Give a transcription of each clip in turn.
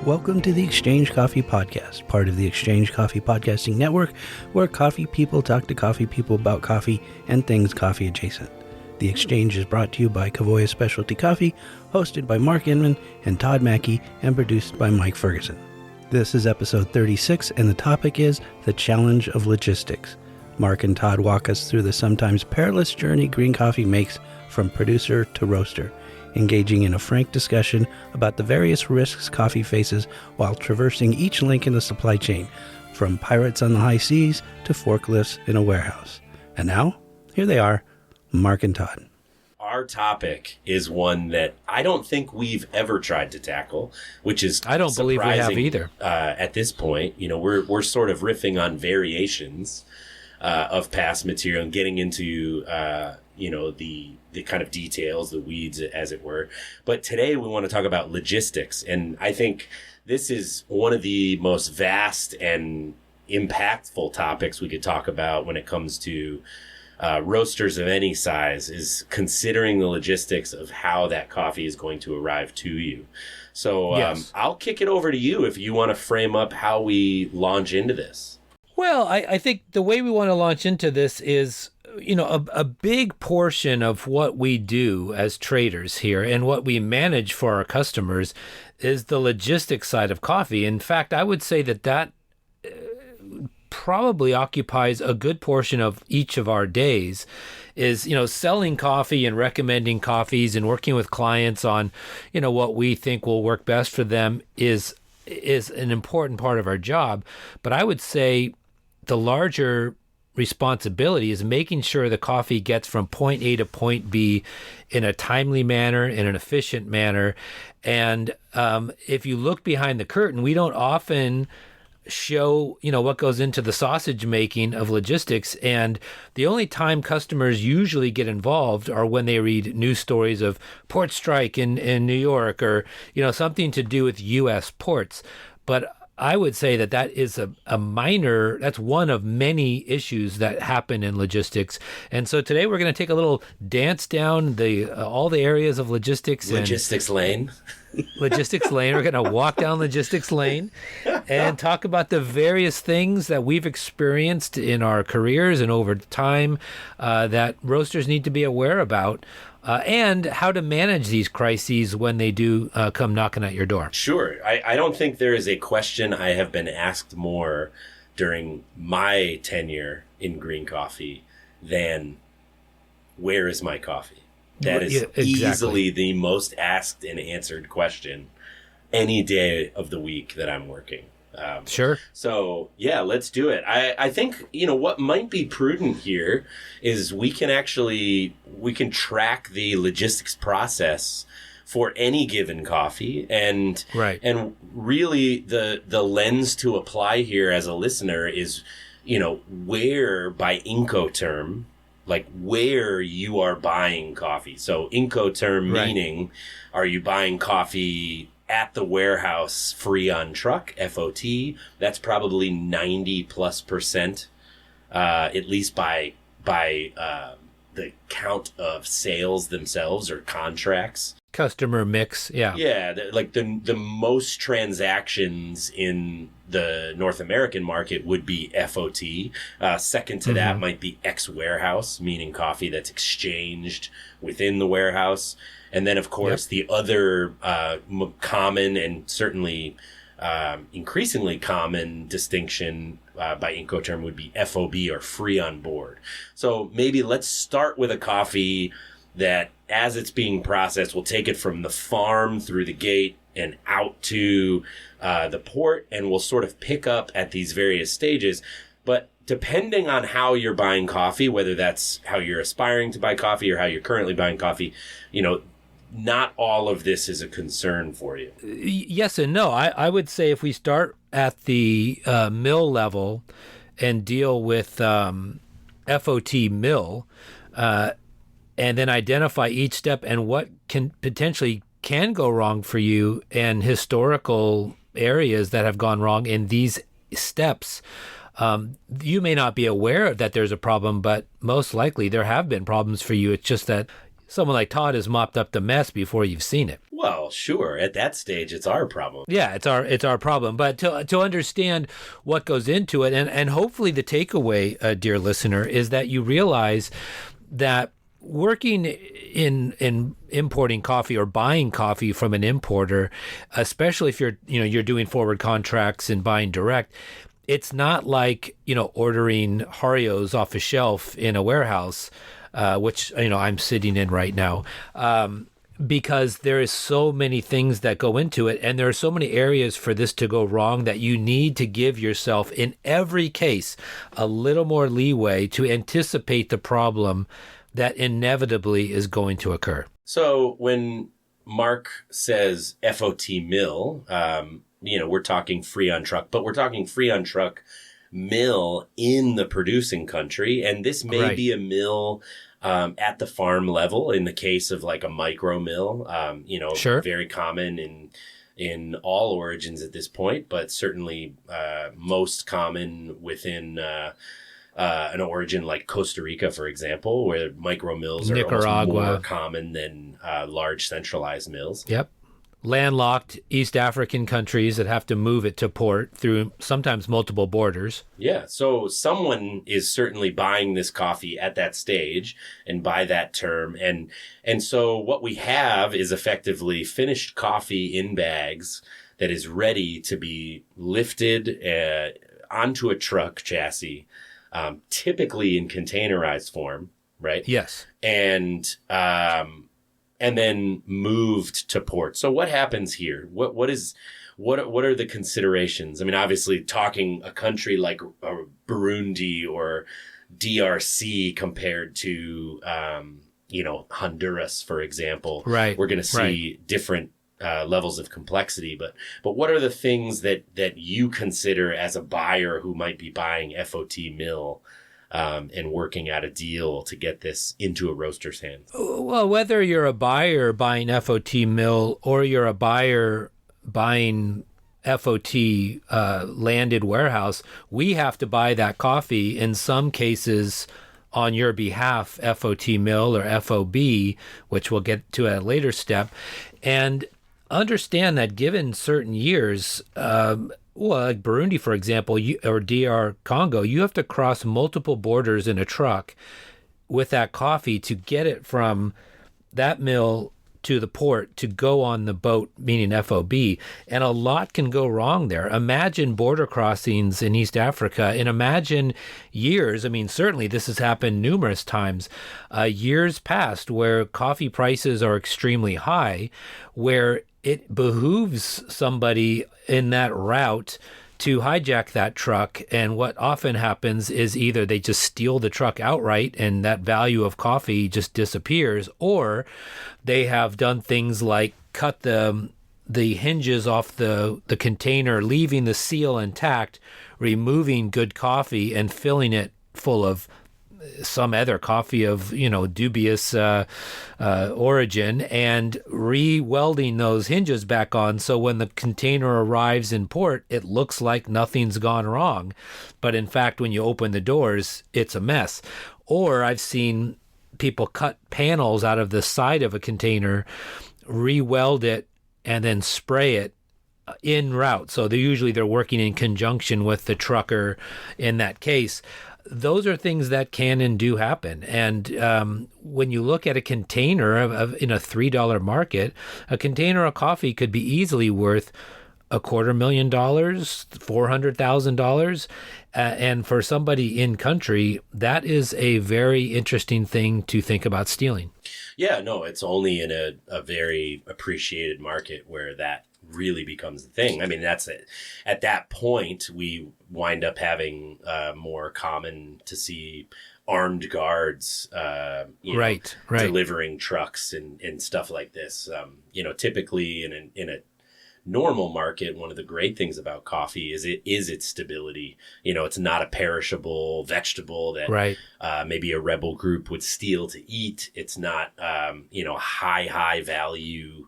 Welcome to the Exchange Coffee Podcast, part of the Exchange Coffee Podcasting Network, where coffee people talk to coffee people about coffee and things coffee adjacent. The Exchange is brought to you by Kavoya Specialty Coffee, hosted by Mark Inman and Todd Mackey, and produced by Mike Ferguson. This is episode 36, and the topic is the challenge of logistics. Mark and Todd walk us through the sometimes perilous journey green coffee makes from producer to roaster, engaging in a frank discussion about the various risks coffee faces while traversing each link in the supply chain, from pirates on the high seas to forklifts in a warehouse. And now, here they are, Mark and Todd. Our topic is one that I don't think we've ever tried to tackle, which is I don't believe we have either. At this point, we're sort of riffing on variations of past material and getting into the kind of details, the weeds, as it were. But today we want to talk about logistics, and I think this is one of the most vast and impactful topics we could talk about when it comes to roasters of any size, is considering the logistics of how that coffee is going to arrive to you. So yes. I'll kick it over to you if you want to frame up how we launch into this. Well, I think the way we want to launch into this is, a big portion of what we do as traders here and what we manage for our customers is the logistics side of coffee. In fact, I would say that probably occupies a good portion of each of our days is, selling coffee and recommending coffees and working with clients on, what we think will work best for them is an important part of our job. But I would say the larger responsibility is making sure the coffee gets from point A to point B in a timely manner, in an efficient manner. And if you look behind the curtain, we don't often show, what goes into the sausage making of logistics. And the only time customers usually get involved are when they read news stories of port strike in New York or, something to do with U.S. ports. But I would say that is a minor, that's one of many issues that happen in logistics. And so today we're going to take a little dance down all the areas of logistics. Logistics lane. Logistics lane. We're going to walk down logistics lane and talk about the various things that we've experienced in our careers and over time that roasters need to be aware about. And how to manage these crises when they do come knocking at your door. Sure. I don't think there is a question I have been asked more during my tenure in green coffee than, where is my coffee? That is easily the most asked and answered question any day of the week that I'm working. Sure. So, yeah, let's do it. I think, what might be prudent here is we can track the logistics process for any given coffee. And right. And really the lens to apply here as a listener is, where by Incoterm, like where you are buying coffee. So Incoterm right. Meaning, are you buying coffee at the warehouse free on truck, FOT? That's probably 90+%, at least by the count of sales themselves or contracts. Customer mix, yeah. Yeah, the most transactions in the North American market would be FOT. Second to that might be ex-warehouse, meaning coffee that's exchanged within the warehouse. And then, of course, the other common and certainly increasingly common distinction by Incoterm would be FOB or free on board. So maybe let's start with a coffee that, as it's being processed, we'll take it from the farm through the gate and out to the port, and we'll sort of pick up at these various stages. But depending on how you're buying coffee, whether that's how you're aspiring to buy coffee or how you're currently buying coffee, not all of this is a concern for you. Yes and no. I would say if we start at the mill level and deal with FOT mill, and then identify each step and what can potentially go wrong for you and historical areas that have gone wrong in these steps, you may not be aware that there's a problem, but most likely there have been problems for you. It's just that someone like Todd has mopped up the mess before you've seen it. Well, sure. At that stage, it's our problem. Yeah, it's our problem. But to understand what goes into it, and hopefully the takeaway, dear listener, is that you realize that working in importing coffee or buying coffee from an importer, especially if you're doing forward contracts and buying direct, it's not like ordering Harios off a shelf in a warehouse, which I'm sitting in right now. Because there is so many things that go into it, and there are so many areas for this to go wrong that you need to give yourself, in every case, a little more leeway to anticipate the problem that inevitably is going to occur. So when Mark says FOT mill, we're talking free on truck, but we're talking free on truck mill in the producing country, and this may be a mill at the farm level in the case of like a micro mill, Sure. Very common in all origins at this point, but certainly most common within an origin like Costa Rica, for example, where micro mills are almost more common than large centralized mills. Yep. Landlocked East African countries that have to move it to port through sometimes multiple borders. Yeah, so someone is certainly buying this coffee at that stage and by that term. And so what we have is effectively finished coffee in bags that is ready to be lifted onto a truck chassis, typically in containerized form, right? Yes. And then moved to port. So what happens here? What are the considerations? I mean, obviously, talking a country like Burundi or DRC compared to Honduras, for example, right? We're going to see different levels of complexity. But what are the things that you consider as a buyer who might be buying FOT mill? And working out a deal to get this into a roaster's hands? Well, whether you're a buyer buying FOT mill or you're a buyer buying FOT landed warehouse, we have to buy that coffee in some cases on your behalf, FOT mill or FOB, which we'll get to at a later step. And understand that given certain years, like Burundi, for example, or DR Congo, you have to cross multiple borders in a truck with that coffee to get it from that mill to the port to go on the boat, meaning FOB. And a lot can go wrong there. Imagine border crossings in East Africa, and imagine years. I mean, certainly this has happened numerous times, years past, where coffee prices are extremely high, where it behooves somebody in that route to hijack that truck. And what often happens is either they just steal the truck outright and that value of coffee just disappears, or they have done things like cut the hinges off the container, leaving the seal intact, removing good coffee and filling it full of some other coffee of dubious origin, and re-welding those hinges back on, so when the container arrives in port, it looks like nothing's gone wrong, but in fact when you open the doors, it's a mess. Or I've seen people cut panels out of the side of a container, re-weld it, and then spray it in route. So they're working in conjunction with the trucker in that case. Those are things that can and do happen. And when you look at a container in a $3 market, a container of coffee could be easily worth $250,000, $400,000. And for somebody in country, that is a very interesting thing to think about stealing. Yeah, no, it's only in a very appreciated market where that really becomes the thing. I mean, that's it. At that point, we wind up having more common to see armed guards, delivering trucks and stuff like this. Typically in a normal market, one of the great things about coffee is its stability. It's not a perishable vegetable that maybe a rebel group would steal to eat. It's not high value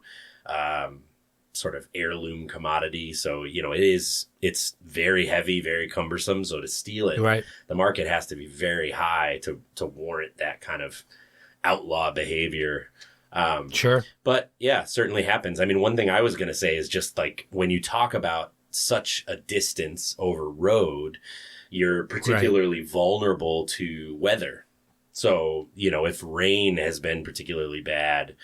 sort of heirloom commodity. So, it's very heavy, very cumbersome. So to steal it, the market has to be very high to warrant that kind of outlaw behavior. Sure. But yeah, certainly happens. I mean, one thing I was going to say is just like when you talk about such a distance over road, you're particularly vulnerable to weather. So, if rain has been particularly bad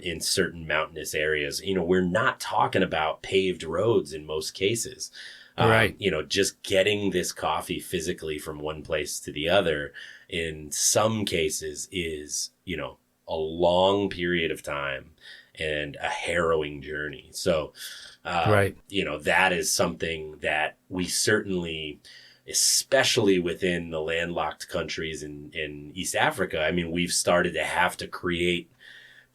in certain mountainous areas, we're not talking about paved roads in most cases. Right. Just getting this coffee physically from one place to the other in some cases is, a long period of time and a harrowing journey. So, that is something that we certainly, especially within the landlocked countries in East Africa, I mean, we've started to have to create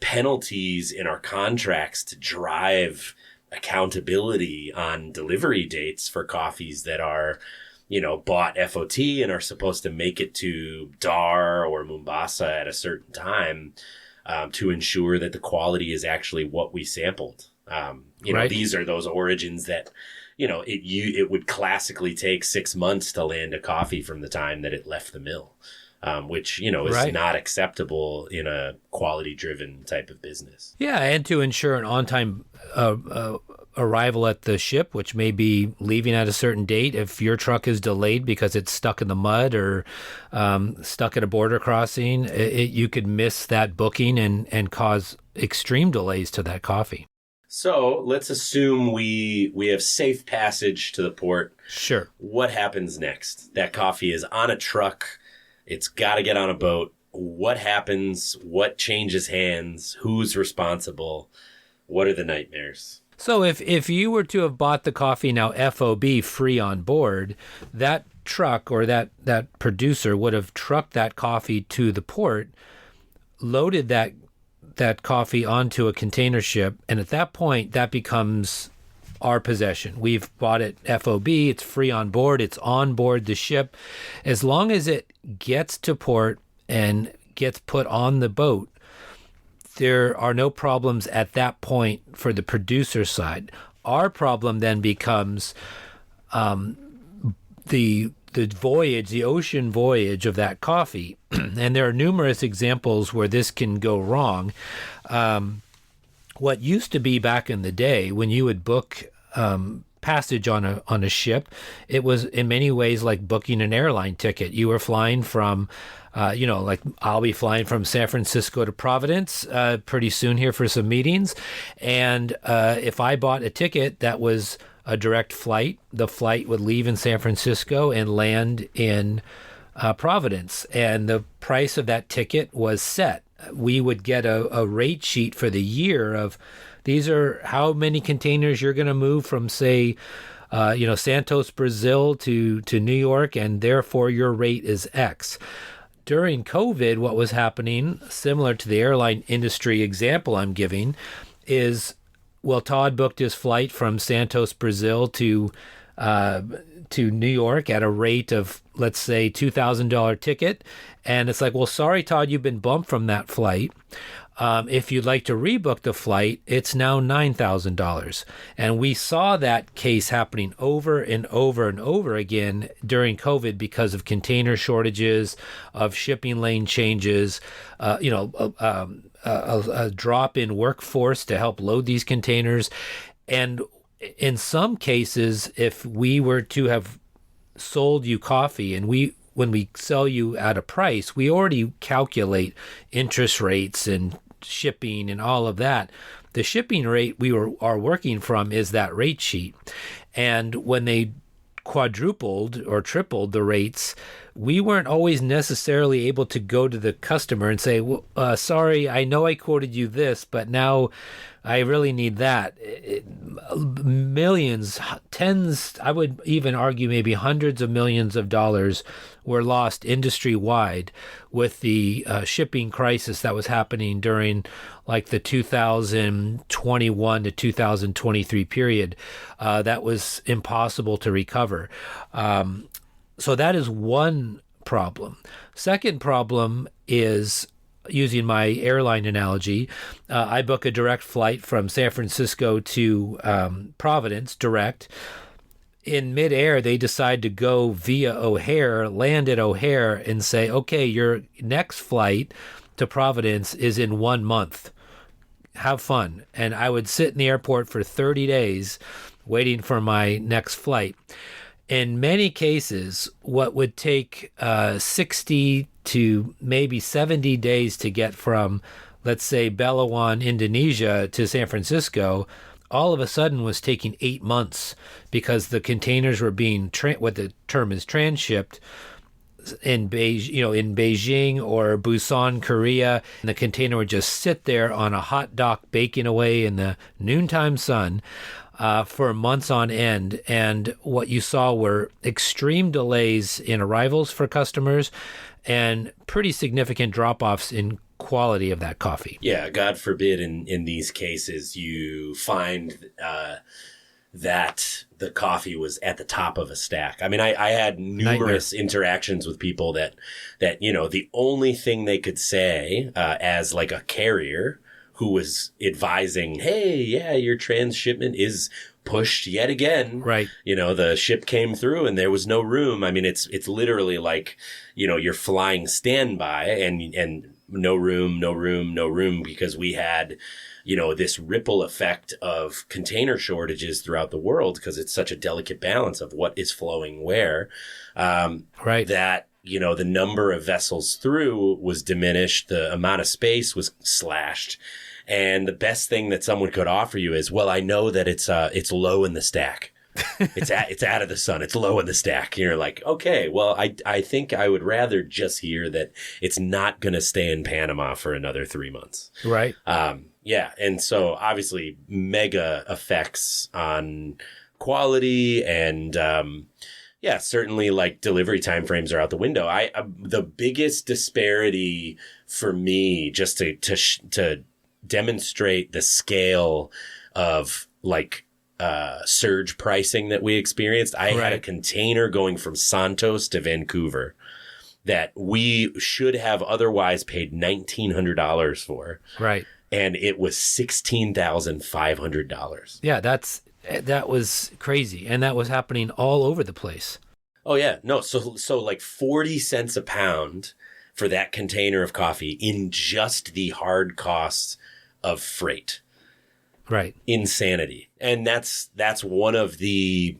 penalties in our contracts to drive accountability on delivery dates for coffees that are, bought FOT and are supposed to make it to Dar or Mombasa at a certain time to ensure that the quality is actually what we sampled. These are those origins that, it would classically take 6 months to land a coffee from the time that it left the mill, which, is not acceptable in a quality-driven type of business. Yeah, and to ensure an on-time arrival at the ship, which may be leaving at a certain date. If your truck is delayed because it's stuck in the mud or stuck at a border crossing, you could miss that booking and cause extreme delays to that coffee. So let's assume we have safe passage to the port. Sure. What happens next? That coffee is on a truck. It's got to get on a boat. What happens? What changes hands? Who's responsible? What are the nightmares? So if you were to have bought the coffee now FOB free on board, that truck or that producer would have trucked that coffee to the port, loaded that coffee onto a container ship, and at that point that becomes our possession. We've bought it FOB, it's free on board, it's on board the ship. As long as it gets to port and gets put on the boat, there are no problems at that point for the producer side. Our problem then becomes the voyage, the ocean voyage of that coffee. And there are numerous examples where this can go wrong. What used to be back in the day when you would book passage on a ship, it was in many ways like booking an airline ticket. You were flying from like I'll be flying from San Francisco to Providence pretty soon here for some meetings. And if I bought a ticket that was a direct flight, the flight would leave in San Francisco and land in Providence. And the price of that ticket was set. We would get a rate sheet for the year of these are how many containers you're going to move from, say, Santos, Brazil to New York, and therefore your rate is X. During COVID, what was happening, similar to the airline industry example I'm giving, is, Todd booked his flight from Santos, Brazil to New York at a rate of, let's say, $2,000 ticket. And it's like, sorry, Todd, you've been bumped from that flight. If you'd like to rebook the flight, it's now $9,000. And we saw that case happening over and over and over again during COVID because of container shortages, of shipping lane changes, a drop in workforce to help load these containers. And in some cases, if we were to have sold you coffee and when we sell you at a price, we already calculate interest rates and shipping and all of that. The shipping rate we are working from is that rate sheet. And when they quadrupled or tripled the rates, we weren't always necessarily able to go to the customer and say, sorry, I know I quoted you this, but now I really need that. Millions, tens, I would even argue maybe hundreds of millions of dollars were lost industry-wide with the shipping crisis that was happening during like the 2021 to 2023 period. That was impossible to recover. So that is one problem. Second problem is, using my airline analogy, I book a direct flight from San Francisco to Providence, direct. In midair, they decide to go via O'Hare, land at O'Hare, and say, okay, your next flight to Providence is in 1 month. Have fun. And I would sit in the airport for 30 days waiting for my next flight. In many cases, what would take 60 to maybe 70 days to get from, let's say, Belawan, Indonesia to San Francisco, all of a sudden was taking 8 months because the containers were being, what the term is, transshipped in Beijing or Busan, Korea, and the container would just sit there on a hot dock baking away in the noontime sun for months on end. And what you saw were extreme delays in arrivals for customers and pretty significant drop-offs in quality of that coffee. Yeah, God forbid in these cases you find that the coffee was at the top of a stack. I mean, I had numerous interactions with people that, the only thing they could say as like a carrier who was advising, hey, yeah, your transshipment is pushed yet again. Right. The ship came through and there was no room. I mean, it's literally like, you're flying standby and no room because we had, this ripple effect of container shortages throughout the world because it's such a delicate balance of what is flowing where. Right. That, the number of vessels through was diminished. The amount of space was slashed. And the best thing that someone could offer you is, well, I know that it's low in the stack. It's out of the sun. It's low in the stack. And you're like, okay, well, I think I would rather just hear that it's not going to stay in Panama for another 3 months. Right. Yeah. And so obviously mega effects on quality and, certainly like delivery timeframes are out the window. The biggest disparity for me, just to demonstrate the scale of like, surge pricing that we experienced. I had a container going from Santos to Vancouver that we should have otherwise paid $1,900 for. Right. And it was $16,500. Yeah, that was crazy. And that was happening all over the place. Oh yeah. No. So like 40 cents a pound for that container of coffee in just the hard costs of freight. Right. Insanity. And that's one of the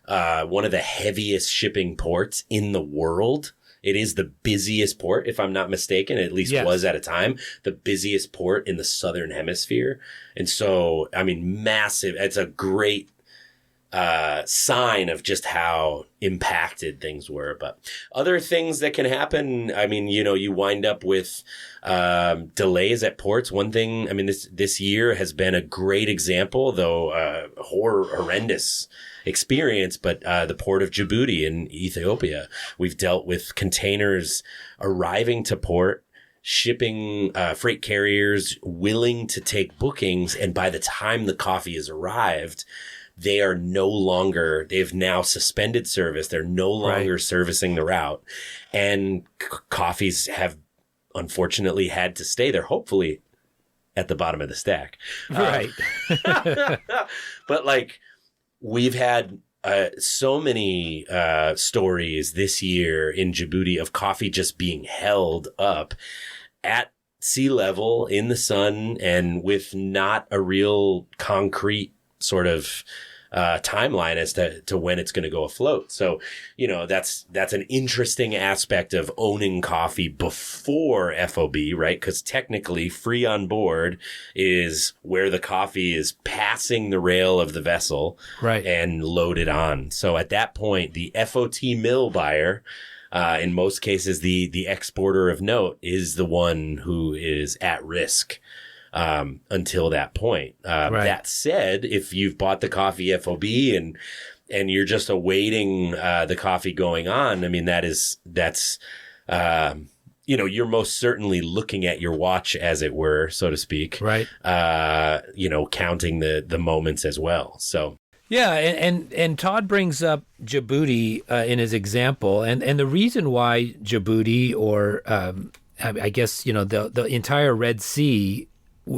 heaviest shipping ports in the world. It is the busiest port, if I'm not mistaken, at least was at a time, the busiest port in the Southern Hemisphere. And so, I mean, massive. It's a great sign of just how impacted things were. But other things that can happen, I mean, you wind up with delays at ports. One thing, I mean, this year has been a great example, though horrendous experience, but the port of Djibouti in Ethiopia, we've dealt with containers arriving to port, shipping freight carriers willing to take bookings, and by the time the coffee has arrived, they've now suspended service. They're no longer servicing the route, and coffees have unfortunately had to stay there, hopefully at the bottom of the stack. Right. But like, we've had so many stories this year in Djibouti of coffee just being held up at sea level in the sun and with not a real concrete sort of timeline as to when it's going to go afloat. So, that's an interesting aspect of owning coffee before FOB, right? Because technically free on board is where the coffee is passing the rail of the vessel and loaded on. So at that point, the FOT mill buyer, in most cases, the exporter of note, is the one who is at risk until that point. That said, if you've bought the coffee FOB and you're just awaiting the coffee going on, I mean, that's you're most certainly looking at your watch, as it were, so to speak. Right. Counting the moments as well. So. Yeah, and Todd brings up Djibouti in his example, and the reason why Djibouti, or I guess the entire Red Sea,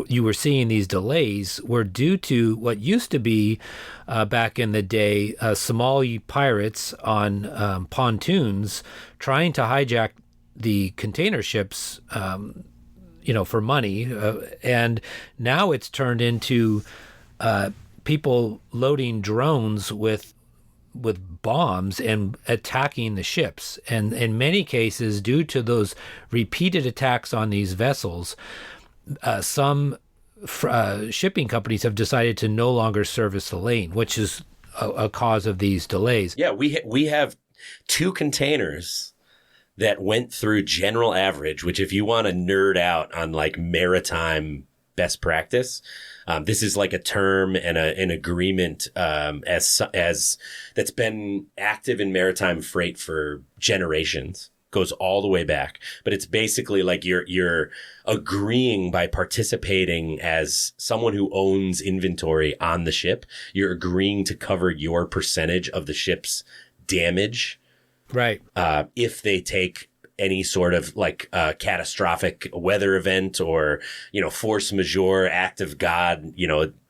you were seeing these delays were due to what used to be back in the day Somali pirates on pontoons trying to hijack the container ships for money. And now it's turned into people loading drones with bombs and attacking the ships. And in many cases, due to those repeated attacks on these vessels, some shipping companies have decided to no longer service the lane, which is a cause of these delays. Yeah, we have 2 containers that went through general average, which if you want to nerd out on like maritime best practice, this is like a term and an agreement as that's been active in maritime freight for generations. Goes all the way back, but it's basically like you're agreeing by participating as someone who owns inventory on the ship. You're agreeing to cover your percentage of the ship's damage, right? If they take any sort of like catastrophic weather event or force majeure, act of God,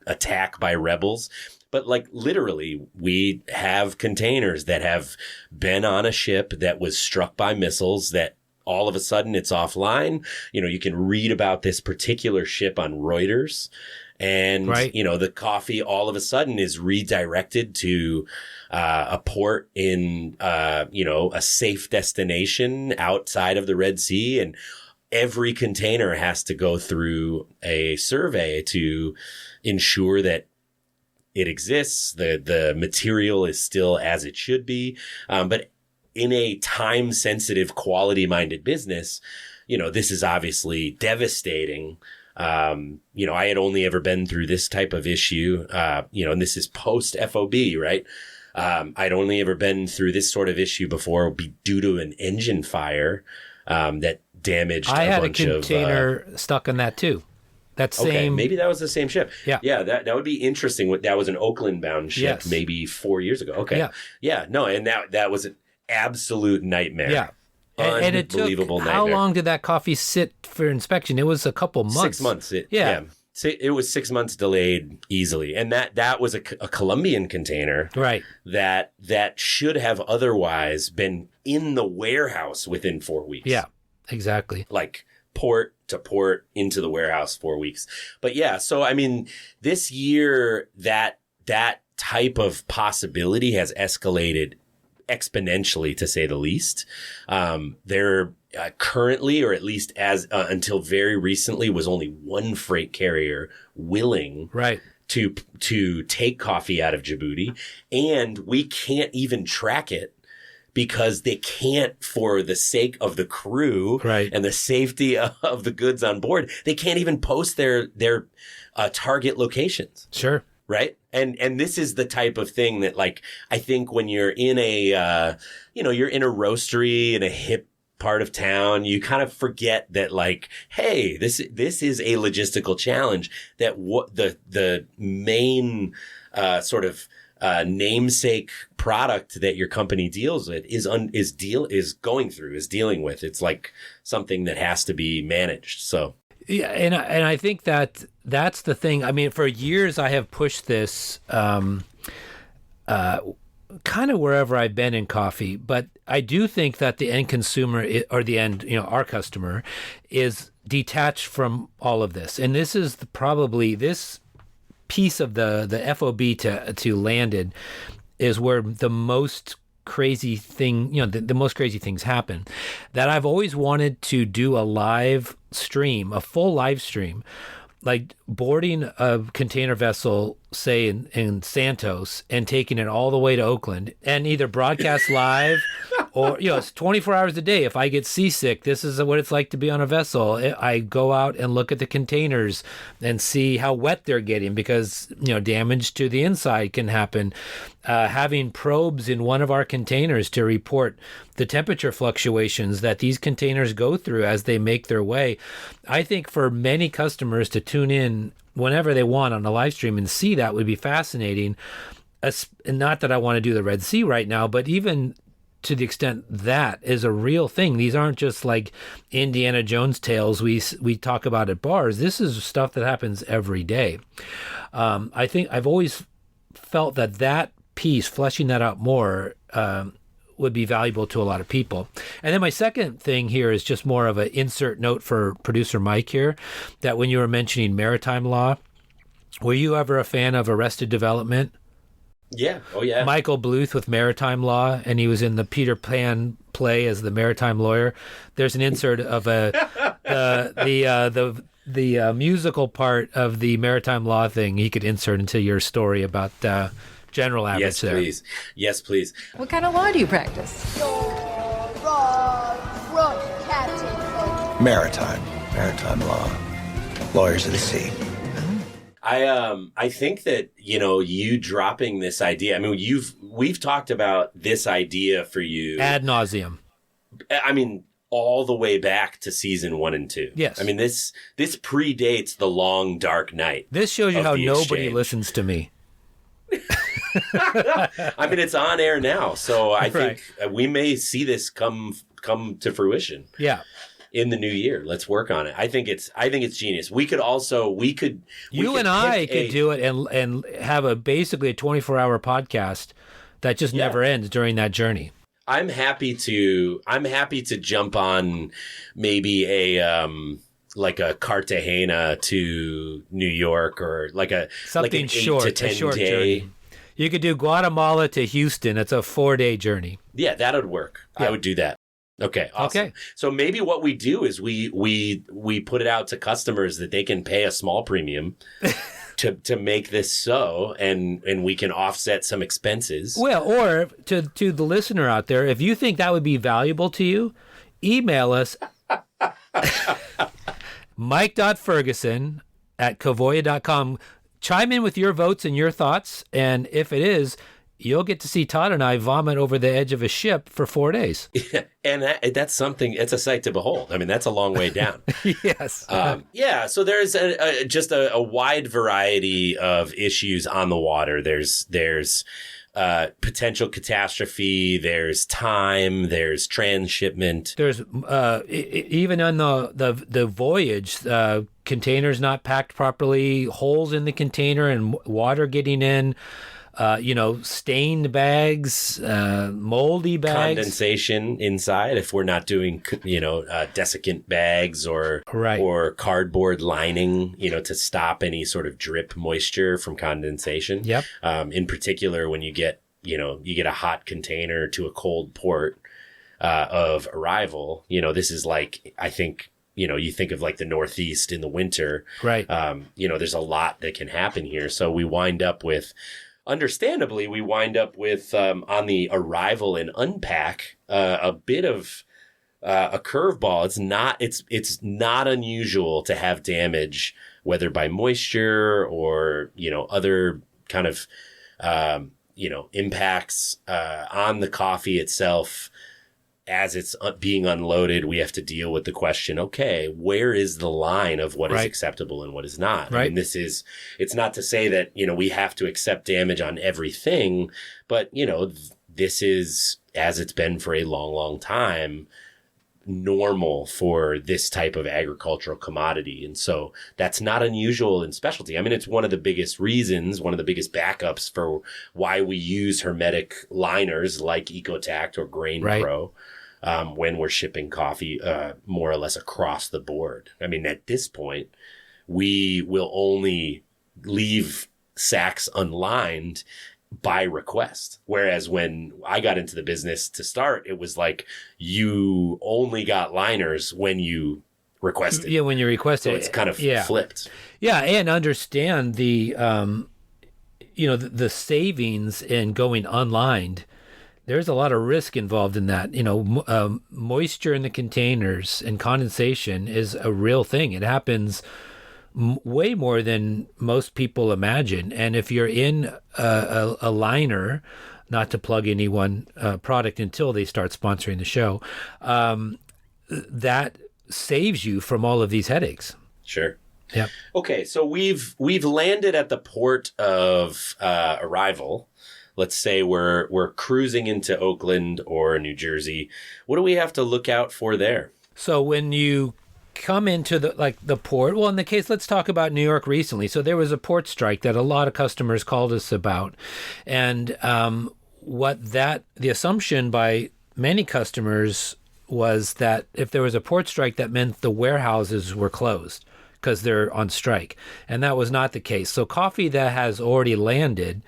attack by rebels. But like literally, we have containers that have been on a ship that was struck by missiles that all of a sudden it's offline. You can read about this particular ship on Reuters and, right. The coffee all of a sudden is redirected to a port in, a safe destination outside of the Red Sea. And every container has to go through a survey to ensure that it exists. The material is still as it should be. But in a time sensitive, quality minded business, this is obviously devastating. I had only ever been through this type of issue, and this is post FOB, right? I'd only ever been through this sort of issue before due to an engine fire, that damaged I had bunch a container stuck in that too. That same. Okay, maybe that was the same ship. Yeah. Yeah, that would be interesting. That was an Oakland-bound ship, Yes. maybe 4 years ago. Okay. Yeah. Yeah, no, and that was an absolute nightmare. Yeah. And it took, Unbelievable nightmare. how long did that coffee sit for inspection? It was a couple months. 6 months. Yeah. It was 6 months delayed easily. And that was a Colombian container. Right. That should have otherwise been in the warehouse within 4 weeks. Yeah, exactly. Like port to port into the warehouse 4 weeks. But yeah, so I mean, this year that type of possibility has escalated exponentially, to say the least. There currently, or at least as until very recently, was only one freight carrier willing Right. to take coffee out of Djibouti, and we can't even track it because they can't, for the sake of the crew Right. and the safety of the goods on board, they can't even post their target locations. Sure. Right. And this is the type of thing that, like, I think when you're in a, you're in a roastery in a hip part of town, you kind of forget that, like, hey, this is a logistical challenge that the main, sort of, namesake product that your company deals with is dealing with. It's like something that has to be managed. So. Yeah, and I think that's the thing. I mean, for years I have pushed this kind of wherever I've been in coffee, but I do think that the end consumer or the end, our customer is detached from all of this. And this is probably this piece of the FOB to landed is where the most crazy thing, the most crazy things happen. That I've always wanted to do a live stream, a full live stream, like boarding a container vessel, say in Santos, and taking it all the way to Oakland and either broadcast live or, it's 24 hours a day. If I get seasick, this is what it's like to be on a vessel. I go out and look at the containers and see how wet they're getting because, damage to the inside can happen. Having probes in one of our containers to report the temperature fluctuations that these containers go through as they make their way. I think for many customers to tune in whenever they want on a live stream and see that would be fascinating. And not that I want to do the Red Sea right now, but even to the extent that is a real thing. These aren't just like Indiana Jones tales we talk about at bars. This is stuff that happens every day. I think I've always felt that piece, fleshing that out more, would be valuable to a lot of people. And then my second thing here is just more of an insert note for producer Mike here, that when you were mentioning maritime law, were you ever a fan of Arrested Development? Yeah. Oh, yeah. Michael Bluth with maritime law, and he was in the Peter Pan play as the maritime lawyer. There's an insert of the musical part of the maritime law thing he could insert into your story about general average. Yes, there. please. Yes, please. What kind of law do you practice? Maritime law. Lawyers of the sea. I think that, you dropping this idea, I mean, we've talked about this idea for you ad nauseum. I mean, all the way back to season 1 and 2. Yes. I mean, this predates The Long Dark Night. This shows you how nobody Exchange. listens to me. I mean, it's on air now, so I think we may see this come to fruition. Yeah. In the new year, let's work on it. I think it's genius. We could you and I could do it and have basically a 24-hour podcast that just never ends during that journey. I'm happy to jump on maybe a like a Cartagena to New York, or something an short, 8 to 10 a short day journey. You could do Guatemala to Houston. It's a 4-day journey. Yeah, that would work. Yeah. I would do that. Okay, awesome. Okay. So maybe what we do is we put it out to customers that they can pay a small premium to make this so, and we can offset some expenses. Well, or to the listener out there, if you think that would be valuable to you, email us mike.ferguson@kavoya.com. Chime in with your votes and your thoughts, and if it is, you'll get to see Todd and I vomit over the edge of a ship for 4 days. Yeah, and that's something, it's a sight to behold. I mean, that's a long way down. Yes. So there's just a wide variety of issues on the water. There's potential catastrophe, there's time, there's transshipment. There's even on the voyage, containers not packed properly, holes in the container and water getting in. Stained bags, moldy bags. Condensation inside if we're not doing, desiccant bags or cardboard lining, to stop any sort of drip moisture from condensation. Yep. In particular, when you get a hot container to a cold port of arrival, this is like, I think, you think of like the Northeast in the winter. Right. There's a lot that can happen here. So we wind up with... Understandably, we wind up with, on the arrival and unpack, a bit of a curveball. It's not unusual to have damage, whether by moisture or, other kind of, impacts on the coffee itself. As it's being unloaded, we have to deal with the question, okay, where is the line of what is acceptable and what is not? Right. I mean, it's not to say that, we have to accept damage on everything, but, this is, as it's been for a long, long time, normal for this type of agricultural commodity. And so that's not unusual in specialty. I mean, it's one of the biggest reasons, one of the biggest backups for why we use hermetic liners like EcoTact or Grain Pro. When we're shipping coffee more or less across the board. I mean, at this point, we will only leave sacks unlined by request. Whereas when I got into the business to start, it was like you only got liners when you requested. Yeah, when you requested. So it's kind of flipped. Yeah, and understand the the savings in going unlined. There's a lot of risk involved in that. Moisture in the containers and condensation is a real thing. It happens way more than most people imagine. And if you're in a liner, not to plug any one product until they start sponsoring the show, that saves you from all of these headaches. Sure. Yeah. Okay, so we've landed at the port of arrival. Let's say we're cruising into Oakland or New Jersey. What do we have to look out for there? So when you come into the port, well, in the case, let's talk about New York recently. So there was a port strike that a lot of customers called us about. And the assumption by many customers was that if there was a port strike, that meant the warehouses were closed because they're on strike. And that was not the case. So coffee that has already landed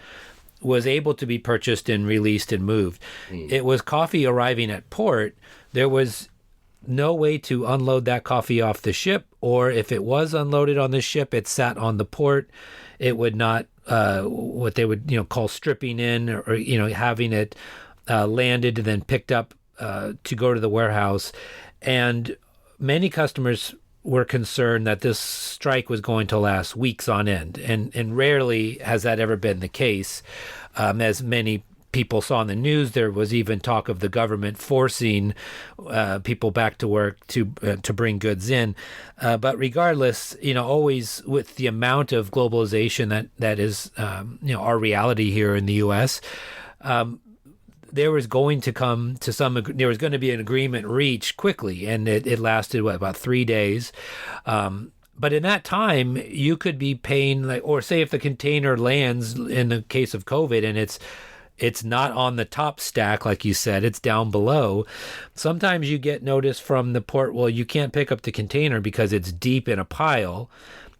was able to be purchased and released and moved. It was coffee arriving at port. There was no way to unload that coffee off the ship, or if it was unloaded on the ship, it sat on the port. It would not, what they would, call stripping in, or, having it landed and then picked up to go to the warehouse. And many customers were concerned that this strike was going to last weeks on end. And rarely has that ever been the case. As many people saw in the news, there was even talk of the government forcing people back to work to bring goods in. But regardless, always with the amount of globalization that is, our reality here in the U.S., there was going to be an agreement reached quickly, and it lasted about 3 days. But in that time, you could be paying, or say if the container lands in the case of COVID and it's not on the top stack, like you said, it's down below. Sometimes you get notice from the port, well, you can't pick up the container because it's deep in a pile.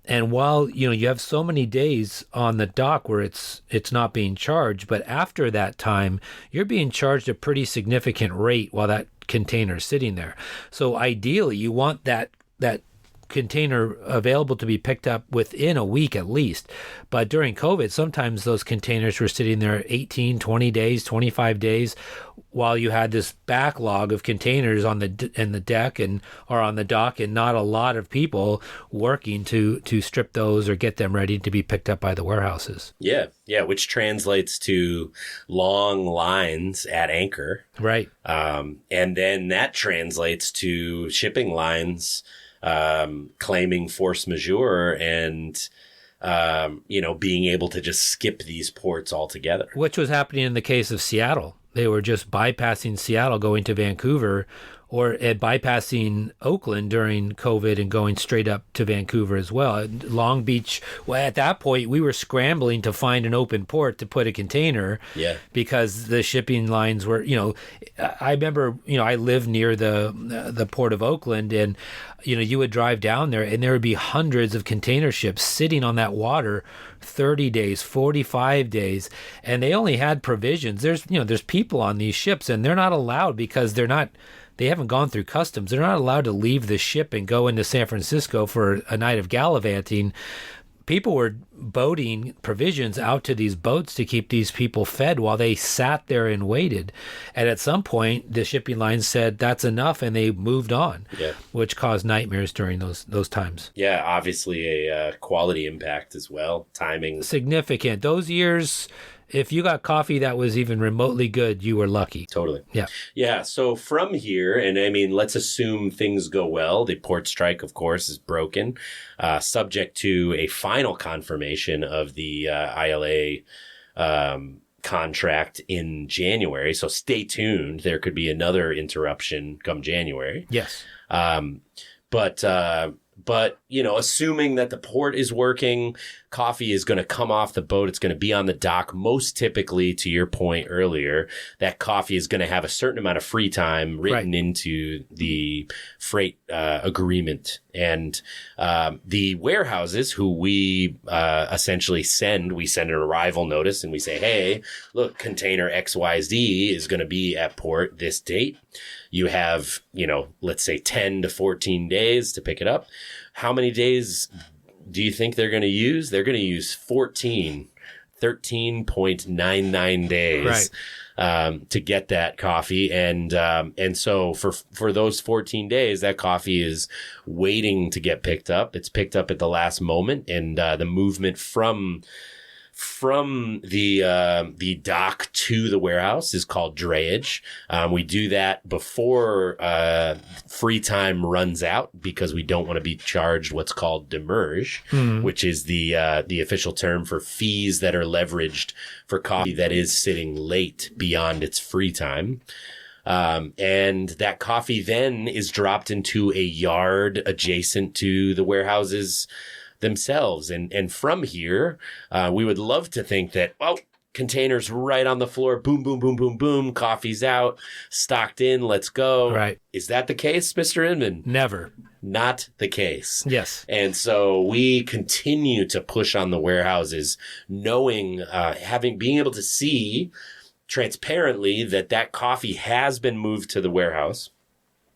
And while, you have so many days on the dock where it's not being charged, but after that time, you're being charged a pretty significant rate while that container's sitting there. So ideally, you want that container available to be picked up within a week at least. But during COVID, sometimes those containers were sitting there 18, 20 days, 25 days, while you had this backlog of containers in the deck or on the dock, and not a lot of people working to strip those or get them ready to be picked up by the warehouses. Yeah, which translates to long lines at anchor. Right. And then that translates to shipping lines claiming force majeure and, being able to just skip these ports altogether. Which was happening in the case of Seattle. They were just bypassing Seattle, going to Vancouver, or bypassing Oakland during COVID and going straight up to Vancouver as well. Long Beach, well, at that point, we were scrambling to find an open port to put a container, because the shipping lines were, I remember, I lived near the port of Oakland, and, you would drive down there and there would be hundreds of container ships sitting on that water 30 days, 45 days, and they only had provisions. There's people on these ships, and they're not allowed because they haven't gone through customs. They're not allowed to leave the ship and go into San Francisco for a night of gallivanting. People were boating provisions out to these boats to keep these people fed while they sat there and waited. And at some point, the shipping line said, that's enough, and they moved on, which caused nightmares during those times. Yeah, obviously a quality impact as well, timing. Significant. Those years, if you got coffee that was even remotely good, you were lucky. Totally. Yeah. Yeah. So from here, and let's assume things go well. The port strike, of course, is broken, subject to a final confirmation of the ILA contract in January. So stay tuned. There could be another interruption come January. Yes. But, assuming that the port is working, coffee is going to come off the boat. It's going to be on the dock. Most typically, to your point earlier, that coffee is going to have a certain amount of free time written into the freight agreement. And the warehouses who we essentially send an arrival notice, and we say, hey, look, container XYZ is going to be at port this date. You have, let's say 10 to 14 days to pick it up. How many days do you think they're going to use? They're going to use 13.99 days to get that coffee. And so for those 14 days, that coffee is waiting to get picked up. It's picked up at the last moment, and the movement from the dock to the warehouse is called drayage. We do that before free time runs out, because we don't want to be charged what's called demurrage, which is the official term for fees that are leveraged for coffee that is sitting late beyond its free time. And that coffee then is dropped into a yard adjacent to the warehouses themselves. And from here, we would love to think that, containers right on the floor. Boom, boom, boom, boom, boom. Coffee's out, stocked in. Let's go. Right. Is that the case, Mr. Inman? Never. Not the case. Yes. And so we continue to push on the warehouses, knowing, being able to see transparently that coffee has been moved to the warehouse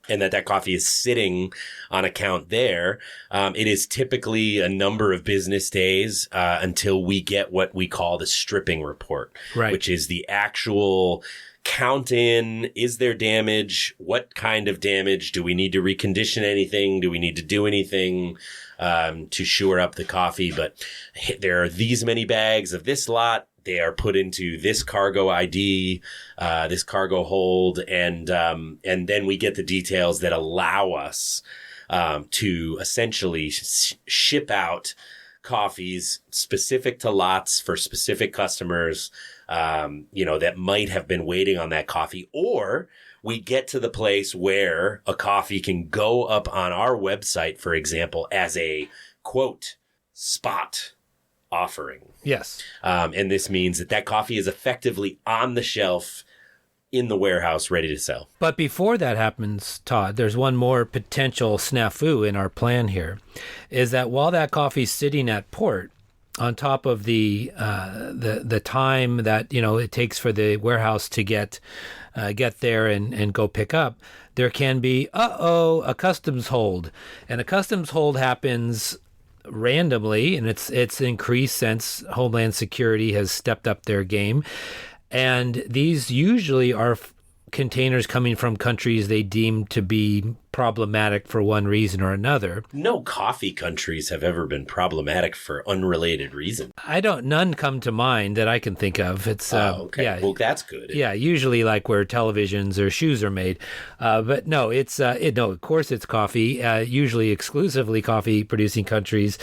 and that coffee is sitting on account there. It is typically a number of business days until we get what we call the stripping report, right, which is the actual count in. Is there damage? What kind of damage? Do we need to recondition anything? Do we need to do anything to shore up the coffee? But there are these many bags of this lot. They are put into this cargo ID, this cargo hold, and then we get the details that allow us to essentially ship out coffees specific to lots for specific customers, that might have been waiting on that coffee. Or we get to the place where a coffee can go up on our website, for example, as a, quote, spot offering. Yes. And this means that coffee is effectively on the shelf in the warehouse ready to sell. But before that happens, Todd, there's one more potential snafu in our plan here, is that while that coffee's sitting at port, on top of the time that it takes for the warehouse to get there and go pick up, there can be a customs hold, and a customs hold happens randomly, and it's increased since Homeland Security has stepped up their game. And these usually are containers coming from countries they deem to be problematic for one reason or another. No coffee countries have ever been problematic for unrelated reasons. None come to mind that I can think of. It's okay. Yeah. Well, that's good. Yeah, usually like where televisions or shoes are made. But no, of course it's coffee, usually exclusively coffee producing countries.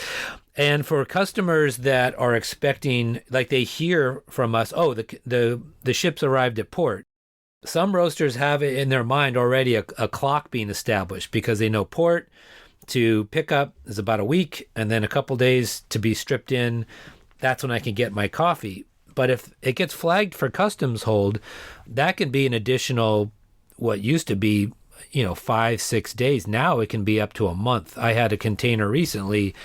And for customers that are expecting, like they hear from us, the ships arrived at port. Some roasters have it in their mind already a clock being established because they know port to pick up is about a week and then a couple days to be stripped in. That's when I can get my coffee. But if it gets flagged for customs hold, that can be an additional, what used to be 5-6 days. Now it can be up to a month. I had a container recently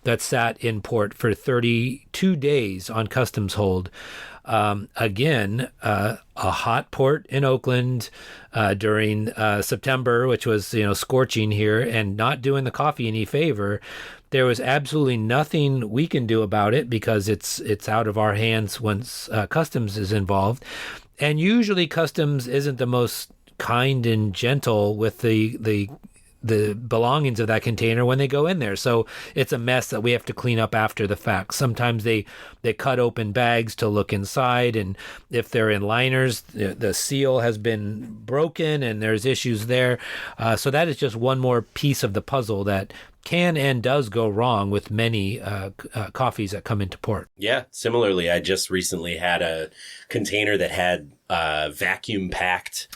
that sat in port for 32 days on customs hold. Again, a hot port in Oakland during September, which was scorching here and not doing the coffee any favor. There was absolutely nothing we can do about it because it's out of our hands once customs is involved. And usually customs isn't the most kind and gentle with the belongings of that container when they go in there. So it's a mess that we have to clean up after the fact. Sometimes they cut open bags to look inside, and if they're in liners, the seal has been broken and there's issues there. So that is just one more piece of the puzzle that can and does go wrong with many coffees that come into port. Yeah. Similarly, I just recently had a container that had vacuum packed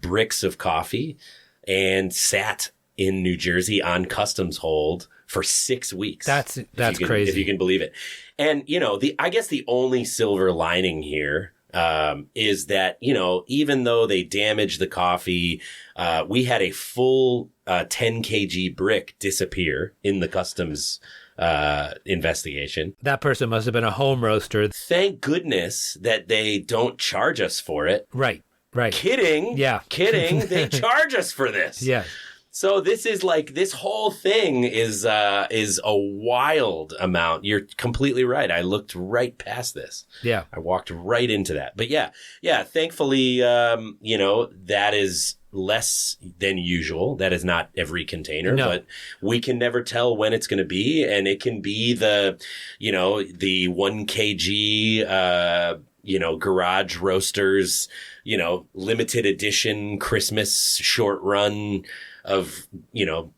bricks of coffee and sat in New Jersey on customs hold for 6 weeks. That's crazy. If you can believe it. And, I guess the only silver lining here is that, even though they damaged the coffee, we had a full 10 kg brick disappear in the customs investigation. That person must have been a home roaster. Thank goodness that they don't charge us for it. Right. Kidding. Yeah. Kidding. They charge us for this. Yeah. So this is this whole thing is a wild amount. You're completely right. I looked right past this. Yeah. I walked right into that. But yeah. Thankfully, that is less than usual. That is not every container, but we can never tell when it's going to be. And it can be the 1 kg, garage roasters, limited edition Christmas short run of,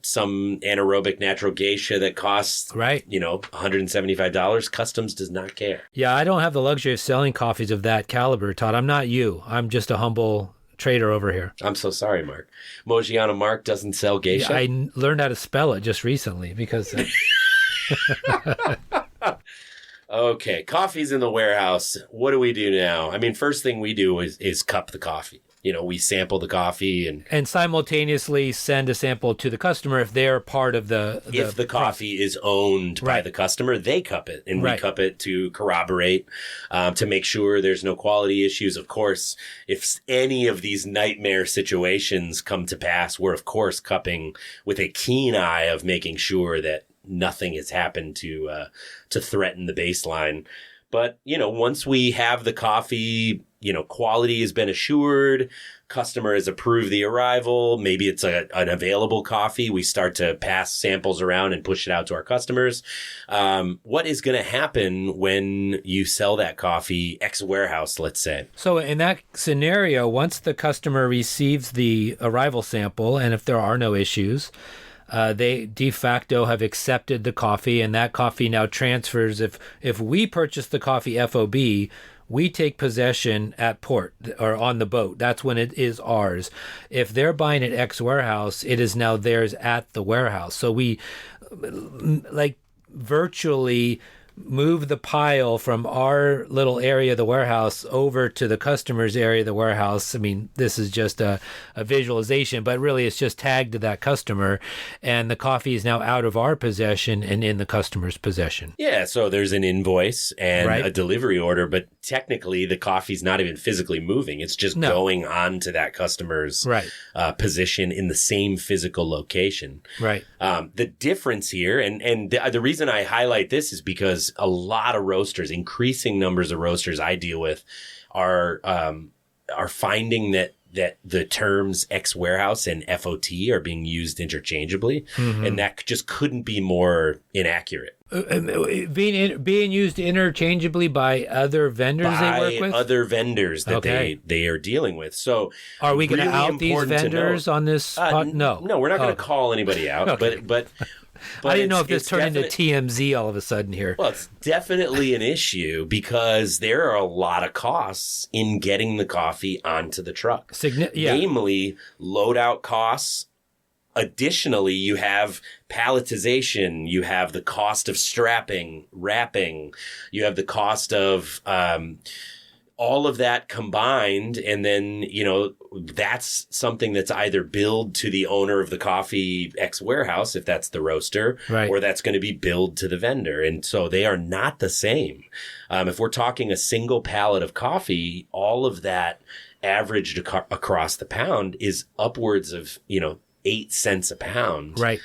some anaerobic natural geisha that costs, $175. Customs does not care. Yeah, I don't have the luxury of selling coffees of that caliber, Todd. I'm not you. I'm just a humble trader over here. I'm so sorry, Mark. Mogiano Mark doesn't sell geisha? Yeah, I learned how to spell it just recently because... Okay, coffee's in the warehouse. What do we do now? I mean, first thing we do is cup the coffee. We sample the coffee and simultaneously send a sample to the customer if they're part of the if the coffee is owned by the customer, they cup it, and we cup it to corroborate, to make sure there's no quality issues. Of course, if any of these nightmare situations come to pass, we're of course cupping with a keen eye of making sure that nothing has happened to threaten the baseline. But, once we have the coffee, quality has been assured, customer has approved the arrival, maybe it's an available coffee, we start to pass samples around and push it out to our customers. What is going to happen when you sell that coffee ex-warehouse, let's say? So in that scenario, once the customer receives the arrival sample, and if there are no issues, they de facto have accepted the coffee, and that coffee now transfers. If we purchase the coffee FOB, we take possession at port or on the boat. That's when it is ours. If they're buying at X warehouse, it is now theirs at the warehouse. So we virtually move the pile from our little area of the warehouse over to the customer's area of the warehouse. I mean, this is just a visualization, but really it's just tagged to that customer, and the coffee is now out of our possession and in the customer's possession. Yeah, so there's an invoice and a delivery order, but technically the coffee's not even physically moving. It's just going on to that customer's position in the same physical location. Right. The difference here, and the reason I highlight this is because a lot of roasters, increasing numbers of roasters I deal with, are finding that the terms ex-warehouse and FOT are being used interchangeably, and that just couldn't be more inaccurate. Being used interchangeably by other vendors they work with? Other vendors that they are dealing with. So are we going to out these vendors on this? No, we're not going to call anybody out, but I didn't know if this turned into TMZ all of a sudden here. Well, it's definitely an issue because there are a lot of costs in getting the coffee onto the truck. Namely, loadout costs. Additionally, you have palletization, you have the cost of strapping, wrapping, you have the cost of all of that combined, and then, that's something that's either billed to the owner of the coffee ex-warehouse, if that's the roaster, or that's going to be billed to the vendor. And so they are not the same. If we're talking a single pallet of coffee, all of that averaged across the pound is upwards of, 8 cents a pound. Right.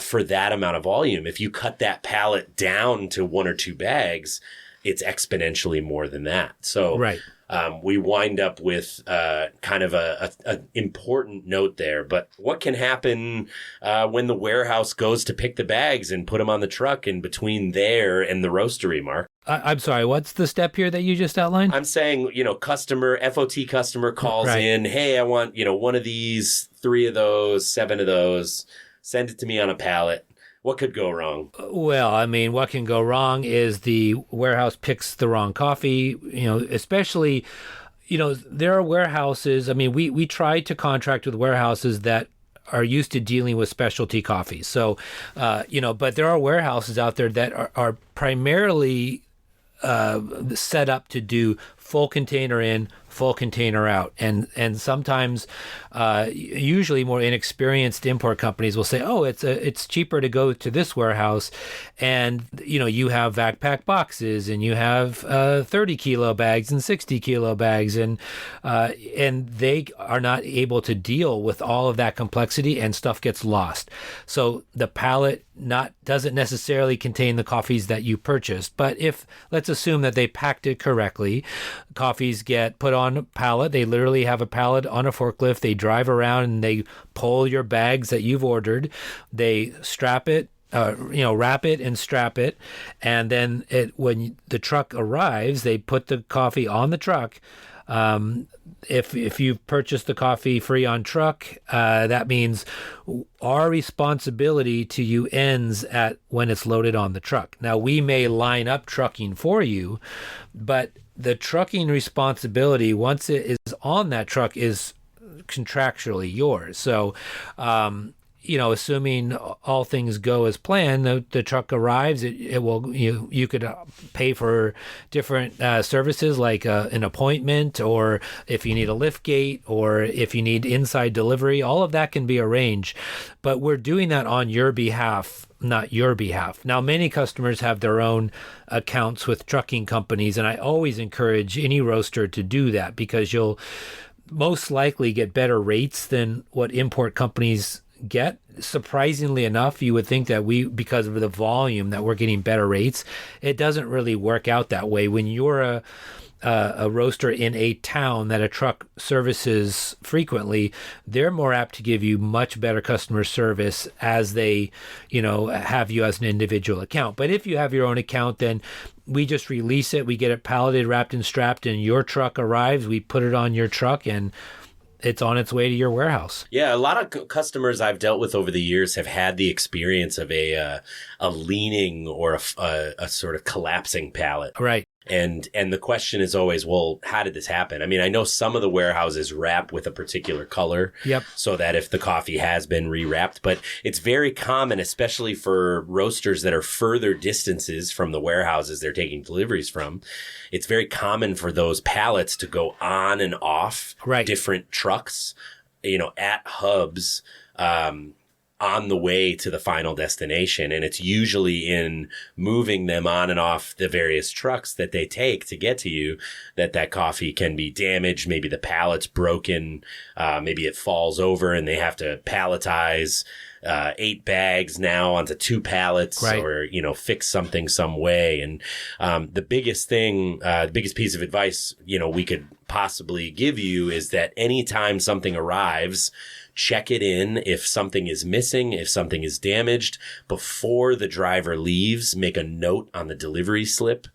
For that amount of volume. If you cut that pallet down to 1 or 2 bags, it's exponentially more than that. So we wind up with kind of a important note there. But what can happen when the warehouse goes to pick the bags and put them on the truck in between there and the roastery, Mark? I'm sorry, what's the step here that you just outlined? I'm saying, FOT customer calls in, hey, I want, 1 of these, 3 of those, 7 of those, send it to me on a pallet. What could go wrong? Well, I mean, what can go wrong is the warehouse picks the wrong coffee, especially, there are warehouses. I mean, we try to contract with warehouses that are used to dealing with specialty coffees. So, but there are warehouses out there that are primarily set up to do full container in, full container out. And sometimes, usually more inexperienced import companies will say, oh, it's cheaper to go to this warehouse. And, you have vac pack boxes and you have 30 kilo bags and 60 kilo bags. And they are not able to deal with all of that complexity, and stuff gets lost. So the pallet doesn't necessarily contain the coffees that you purchased. But let's assume that they packed it correctly, coffees get put on a pallet. They literally have a pallet on a forklift. They drive around and they pull your bags that you've ordered. They strap it, wrap it and strap it. And then when the truck arrives, they put the coffee on the truck. If you've purchased the coffee free on truck, that means our responsibility to you ends at when it's loaded on the truck. Now, we may line up trucking for you, but the trucking responsibility, once it is on that truck, is contractually yours. So, assuming all things go as planned, the truck arrives. It will you could pay for different services like an appointment, or if you need a lift gate, or if you need inside delivery. All of that can be arranged, but we're doing that on your behalf, not your behalf. Now, many customers have their own accounts with trucking companies, and I always encourage any roaster to do that, because you'll most likely get better rates than what import companies get. Surprisingly enough, you would think that because of the volume, that we're getting better rates. It doesn't really work out that way. When you're a roaster in a town that a truck services frequently, they're more apt to give you much better customer service as they, have you as an individual account. But if you have your own account, then we just release it. We get it palleted, wrapped and strapped, and your truck arrives. We put it on your truck, and it's on its way to your warehouse. Yeah, a lot of customers I've dealt with over the years have had the experience of a leaning or a sort of collapsing pallet. Right. And the question is always, well, how did this happen? I mean, I know some of the warehouses wrap with a particular color, yep, so that if the coffee has been rewrapped, but it's very common, especially for roasters that are further distances from the warehouses they're taking deliveries from. It's very common for those pallets to go on and off different trucks, at hubs, on the way to the final destination. And it's usually in moving them on and off the various trucks that they take to get to you that coffee can be damaged. Maybe the pallet's broken. Maybe it falls over and they have to palletize 8 bags now onto 2 pallets, or, fix something some way. And the biggest piece of advice, we could possibly give you is that anytime something arrives, check it in. If something is missing, if something is damaged, before the driver leaves, make a note on the delivery slip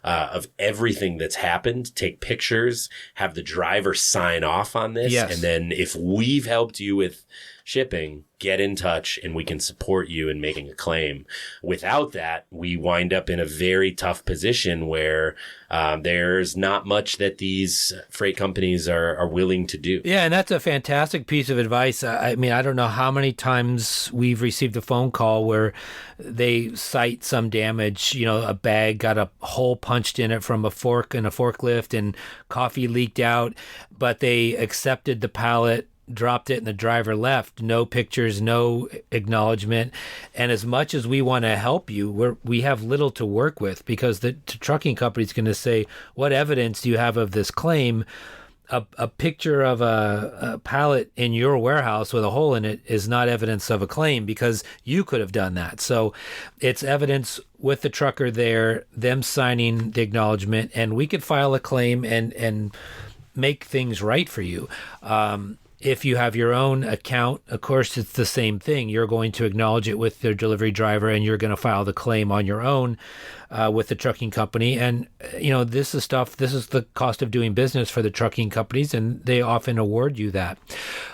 of everything that's happened. Take pictures, have the driver sign off on this. Yes. And then if we've helped you with shipping, get in touch and we can support you in making a claim. Without that, we wind up in a very tough position where there's not much that these freight companies are willing to do. Yeah, and that's a fantastic piece of advice. I mean, I don't know how many times we've received a phone call where they cite some damage. A bag got a hole punched in it from a fork in a forklift and coffee leaked out, but they accepted the pallet, dropped it, and the driver left. No pictures, no acknowledgement. And as much as we want to help you, we have little to work with, because the trucking company is going to say, what evidence do you have of this claim? A picture of a pallet in your warehouse with a hole in it is not evidence of a claim, because you could have done that. So it's evidence with the trucker there, them signing the acknowledgement, and we could file a claim and make things right for you. If you have your own account, of course, it's the same thing. You're going to acknowledge it with their delivery driver, and you're going to file the claim on your own with the trucking company. And, this is the cost of doing business for the trucking companies, and they often award you that.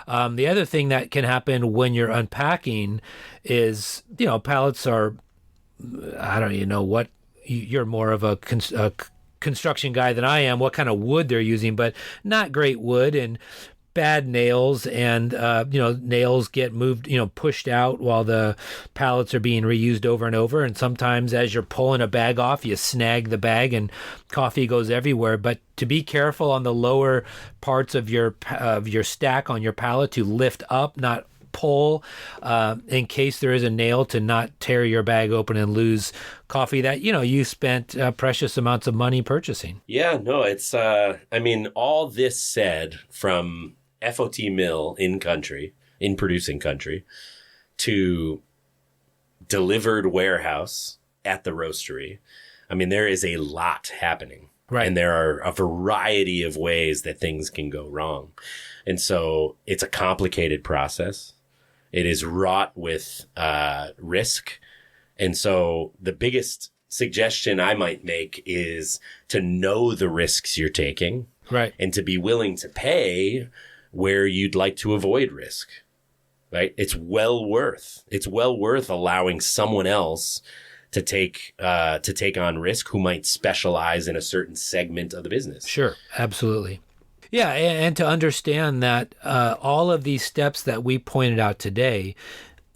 The other thing that can happen when you're unpacking is, pallets are, I don't know what, you're more of a construction guy than I am, what kind of wood they're using, but not great wood, and bad nails, and nails get moved, pushed out while the pallets are being reused over and over. And sometimes as you're pulling a bag off, you snag the bag and coffee goes everywhere. But to be careful on the lower parts of your stack on your pallet, to lift up, not pull, in case there is a nail, to not tear your bag open and lose coffee that you spent precious amounts of money purchasing. Yeah, no, it's all this said, from FOT mill in producing country, to delivered warehouse at the roastery. I mean, there is a lot happening. Right. And there are a variety of ways that things can go wrong. And so it's a complicated process. It is wrought with risk. And so the biggest suggestion I might make is to know the risks you're taking. Right. And to be willing to pay where you'd like to avoid risk. Right. It's well worth allowing someone else to take on risk who might specialize in a certain segment of the business. Sure. Absolutely. Yeah. And to understand that all of these steps that we pointed out today,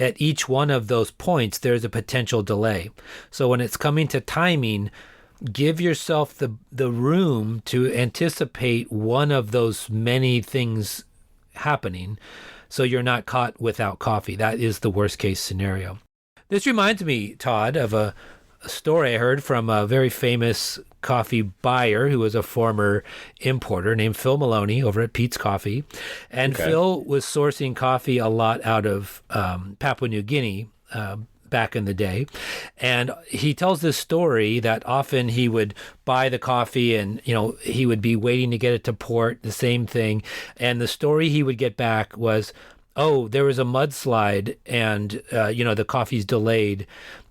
at each one of those points, there's a potential delay. So when it's coming to timing, give yourself the room to anticipate one of those many things happening so you're not caught without coffee. That is the worst case scenario. This reminds me, Todd, of a story I heard from a very famous coffee buyer who was a former importer named Phil Maloney over at Pete's Coffee. And Phil was sourcing coffee a lot out of Papua New Guinea back in the day. And he tells this story that often he would buy the coffee and, he would be waiting to get it to port, the same thing. And the story he would get back was, oh, there was a mudslide and, the coffee's delayed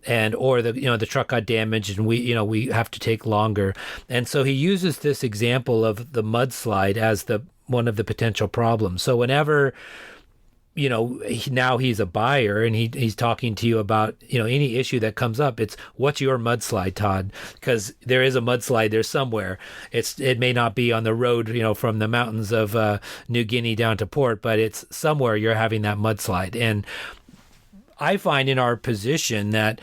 or the truck got damaged and we have to take longer. And so he uses this example of the mudslide as one of the potential problems. So whenever now he's a buyer and he's talking to you about, any issue that comes up, it's what's your mudslide, Todd? Because there is a mudslide there somewhere. It may not be on the road, from the mountains of New Guinea down to port, but it's somewhere you're having that mudslide. And I find in our position that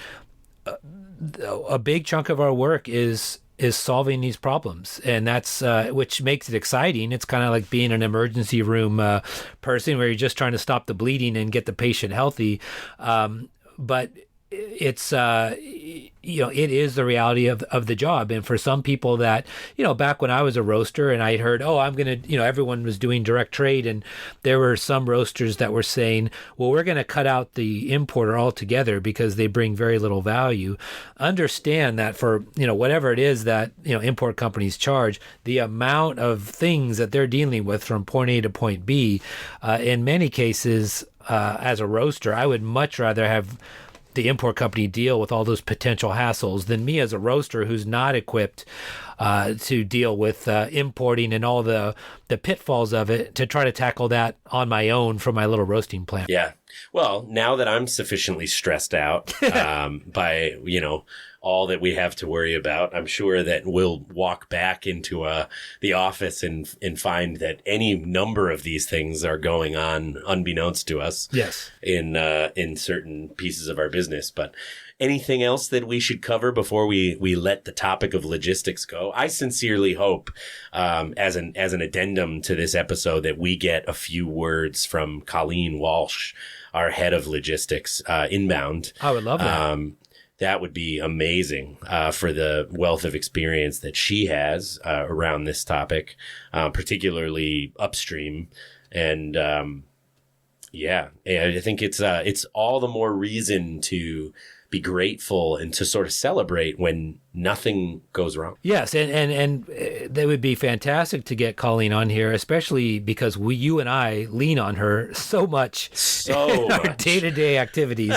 a big chunk of our work is solving these problems, and that's which makes it exciting. It's kind of like being an emergency room person where you're just trying to stop the bleeding and get the patient healthy, but it's it is the reality of the job. And for some people that back when I was a roaster and I heard, I'm gonna, everyone was doing direct trade, and there were some roasters that were saying, well, we're gonna cut out the importer altogether because they bring very little value. Understand that for whatever it is that import companies charge, the amount of things that they're dealing with from point A to point B, in many cases, as a roaster, I would much rather have the import company deal with all those potential hassles than me as a roaster who's not equipped to deal with importing and all the pitfalls of it, to try to tackle that on my own from my little roasting plant. Yeah. Well, now that I'm sufficiently stressed out by, all that we have to worry about, I'm sure that we'll walk back into the office and find that any number of these things are going on unbeknownst to us. Yes. In certain pieces of our business. But anything else that we should cover before we let the topic of logistics go? I sincerely hope, as an addendum to this episode, that we get a few words from Colleen Walsh, our head of logistics, inbound. I would love that. That would be amazing for the wealth of experience that she has around this topic, particularly upstream. And I think it's all the more reason to be grateful and to sort of celebrate when nothing goes wrong. Yes, and that would be fantastic to get Colleen on here, especially because you and I lean on her so much in our day-to-day activities.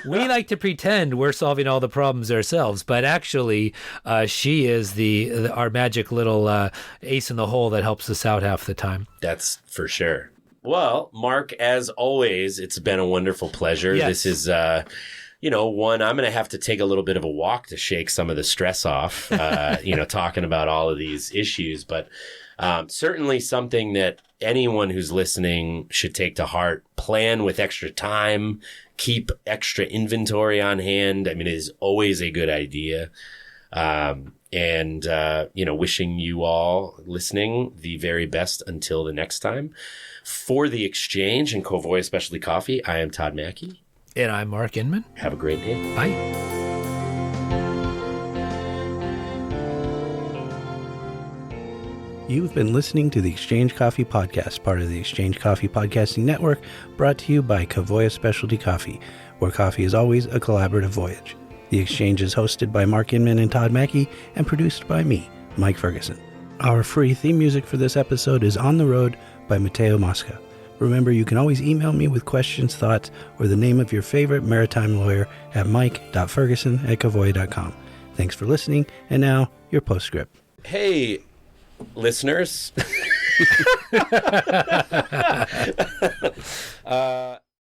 We like to pretend we're solving all the problems ourselves, but actually she is our magic little ace in the hole that helps us out half the time. That's for sure. Well, Mark, as always, it's been a wonderful pleasure. Yes. This is one, I'm going to have to take a little bit of a walk to shake some of the stress off, talking about all of these issues. But certainly something that anyone who's listening should take to heart. Plan with extra time. Keep extra inventory on hand. I mean, it is always a good idea. Wishing you all listening the very best until the next time. For The Exchange and Covoy Specialty Coffee, I am Todd Mackey. And I'm Mark Inman. Have a great day. Bye. You've been listening to the Exchange Coffee Podcast, part of the Exchange Coffee Podcasting Network, brought to you by Covoy Specialty Coffee, where coffee is always a collaborative voyage. The Exchange is hosted by Mark Inman and Todd Mackey and produced by me, Mike Ferguson. Our free theme music for this episode is On the Road by Matteo Mosca. Remember, you can always email me with questions, thoughts, or the name of your favorite maritime lawyer at mike.ferguson@covoy.com. Thanks for listening, and now your postscript. Hey, listeners.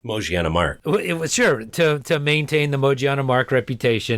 Mogiana Mark. It was sure to maintain the Mogiana Mark reputation.